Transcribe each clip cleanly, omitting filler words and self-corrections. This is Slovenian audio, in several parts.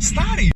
Stari!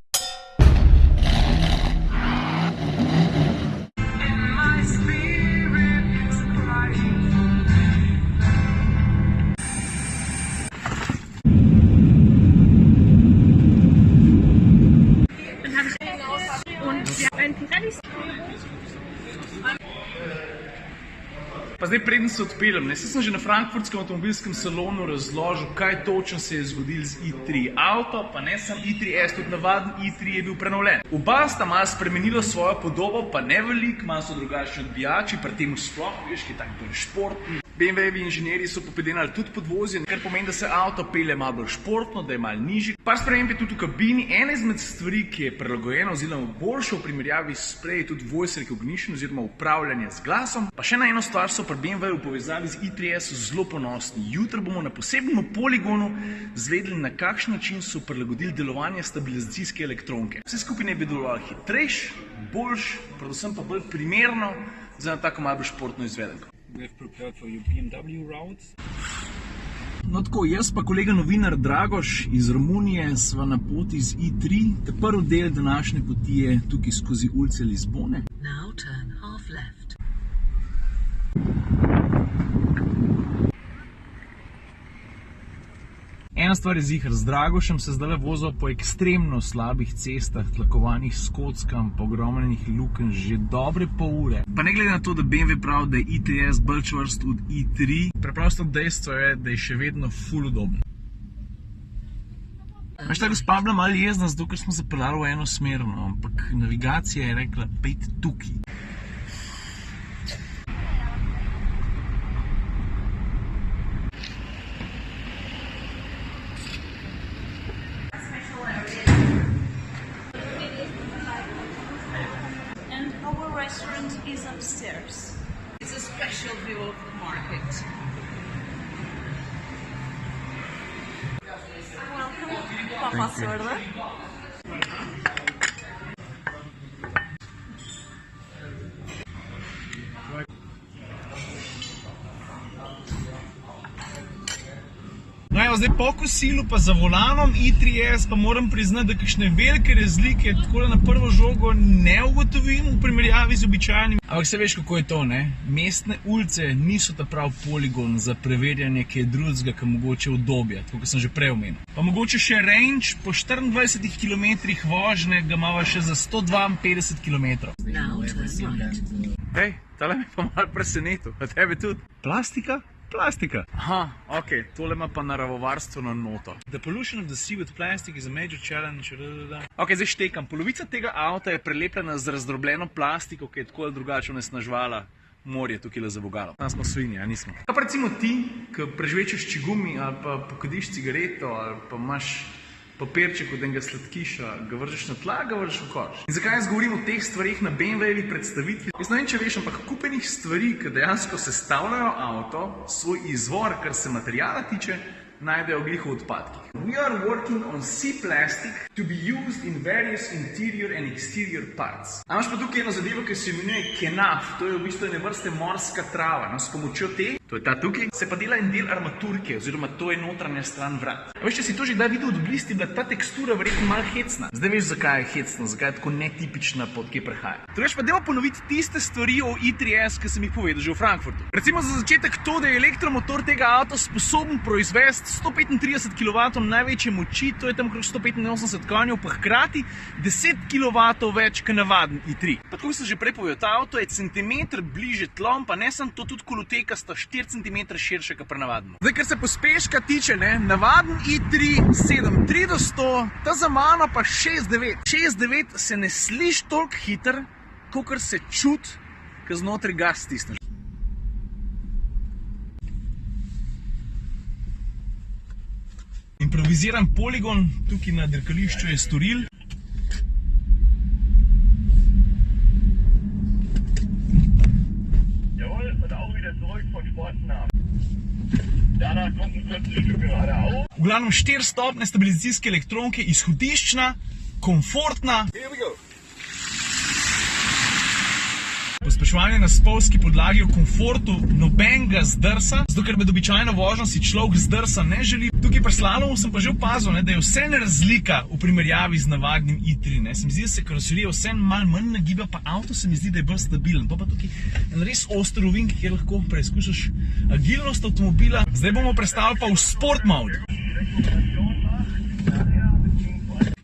Pa zdaj, preden se odpeljem, sem že na frankfurtskem avtomobilskem salonu razložil, kaj točno se je zgodilo z i3. Avto, pa ne samo i3S, tudi navaden i3 je bil prenovljen. Oba sta malo spremenila svojo podobo, pa ne veliko, malo so drugačni odbijači, pri temu sploh, veš, ki je tako bolj športni. BMW-jevi inženirji so popedenali tudi podvozje, kar pomeni, da se avto pelje malo bolj športno, da je malo nižji. Par sprememb je tudi v kabini. Ena izmed stvari, ki je prilagojena oziroma boljša v primerjavi s prej, je tudi voice recognition oziroma upravljanje z glasom. Pa še na eno stvar so pri BMW v povezavi z i3S zelo ponosni. Jutri bomo na posebnem poligonu zvedeli, na kakšen način so prilagodili delovanje stabilizacijske elektronke. Vse skupaj naj bi delovalo hitrejš, boljš, predvsem pa bolj primerno za tako malo bolj športno izvedenko. We have prepared for you BMW routes. No tako, jaz pa kolega novinar Dragoš iz Romunije sva na poti z i3. Prvi del današnje poti je tukaj skozi ulice Lizbone. Now turn half left. Ena stvar je ziher, z Dragošem se zdaj vozil po ekstremno slabih cestah, tlakovanih s kockam, po ogromnih lukenj, že dobre pol ure. Pa ne glede na to, da BMW pravi, da je i3S bolj čvrst od i3, preprosto dejstvo je, da je še vedno ful udoben. Veš, ta gospa bila malo jezna, zato ker smo se peljali v eno smer, ampak navigacija je rekla, pejte tukaj. Restaurant is upstairs. It's a special view of the market. Welcome, Papa Sorda. No evo, zdaj po kosilu pa za volanom i3S pa moram priznati, da kakšne velike razlike takole na prvo žogo ne ugotovim v primerjavi z običajnim. Ampak se veš, kako je to, ne? Mestne ulice niso ta prav poligon za preverjanje kaj drugega, kaj mogoče udobja, tako kot sem že prej omenil. Pa mogoče še range po 24 km vožnje ga imava še za 152 km. Hej, tale me pa malo presenetil, a tebe tudi? Plastika? Plastika. Aha, ok, tole ima pa naravovarstveno noto. The pollution of the sea with plastic is a major challenge. Ok, zdaj štekam. Polovica tega avta je prelepljena z razdrobljeno plastiko, ki je tako ali drugače onesnaževala morje tukaj za Bogalo. Tam smo svinji, a nismo. Kaj pa recimo ti, ki prežvečeš čigumi ali pa pokadiš cigareto ali pa imaš papirček od enega sladkiša, ga vržeš na tla, ga vržeš v koš. In zakaj jaz govorim o teh stvarih na BMW-jevi predstavitvi? Jaz ne vem, če veš, ampak kupenih stvari, ki dejansko sestavljajo avto, svoj izvor, kar se materijala tiče, najdejo glih v odpadkih. We are working on sea plastic to be used in various interior and exterior parts. A imaš pa tukaj eno zadevo, ki se imenuje kenaf. To je v bistvu ene vrste morska trava. No, s pomočjo te, to je ta tukaj, se pa dela en del armaturke, oziroma to je notranja stran vrat. A veš, če si to že kdaj videl od blisti, da ta tekstura verjetno malo hecna. Zdaj veš, zakaj je hecna, zakaj je tako netipična, pod kje prehaja. Drugač pa dajmo ponoviti tiste stvari o i3S, ki sem jih povedal že v Frankfurtu. Recimo za začetek to, da je elektromotor tega avta sposoben proizvesti 135 kW največje moči, to je tam okrog 185 konjev, pa hkrati 10 kW več kot navaden i3. Pa tako sem že prej povedal, ta avto je centimeter bliže tlom, pa ne samo to, tudi koloteka sta 4 cm širša kot pri navadnem. Zdaj, kar se pospeška tiče, ne, navaden i3 7,3 do 100, ta za mano pa 6,9. 6,9 se ne sliši toliko hiter, kakor se čuti, ko znotraj gas stisneš. Improviziran poligon, tukaj na dirkališču je storil. V glavnem 4 stopnje stabilizacijske elektronke, izhodiščna, komfortna. Pospeševanje na spolski podlagi v komfortu nobenega zdrsa, zato ker med običajno vožnjo si človek zdrsa ne želi. Tukaj pri slalomu sem pa že opazil, da je vse razlika v primerjavi z navadnim i3. Se mi zdi, da se karoserija vse malo manj nagiba, pa avto se mi zdi, da je bolj stabilen. Pa tukaj en res oster ovink, kjer lahko preizkušaš agilnost avtomobila. Zdaj bomo prestavili pa v sport mode.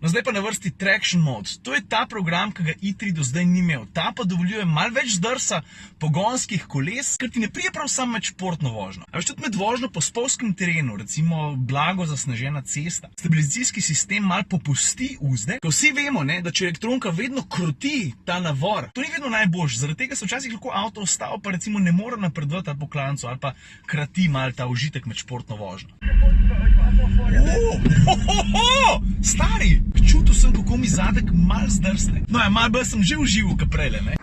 No, zdaj pa na vrsti Traction Mode. To je ta program, ki ga i3 do zdaj ni imel. Ta pa dovoljuje malo več zdrsa pogonskih koles, ker ti ne prije prav samo med športno vožnjo. A veš, tudi med vožnjo po spolskem terenu, recimo blago zasnežena cesta, stabilizacijski sistem malo popusti uzde, ko vsi vemo, da če elektronka vedno kroti ta navor, to ni vedno najboljš. Zaradi tega se včasih lahko avto ustavi, pa recimo ne more napredovati ali po klancu, ali pa krati malo ta užitek med športno vožnjo. Stari! Čutil sem, kako mi zadek malo zdrsne. No ja, malo bolj sem že užival, kot prejle, ne?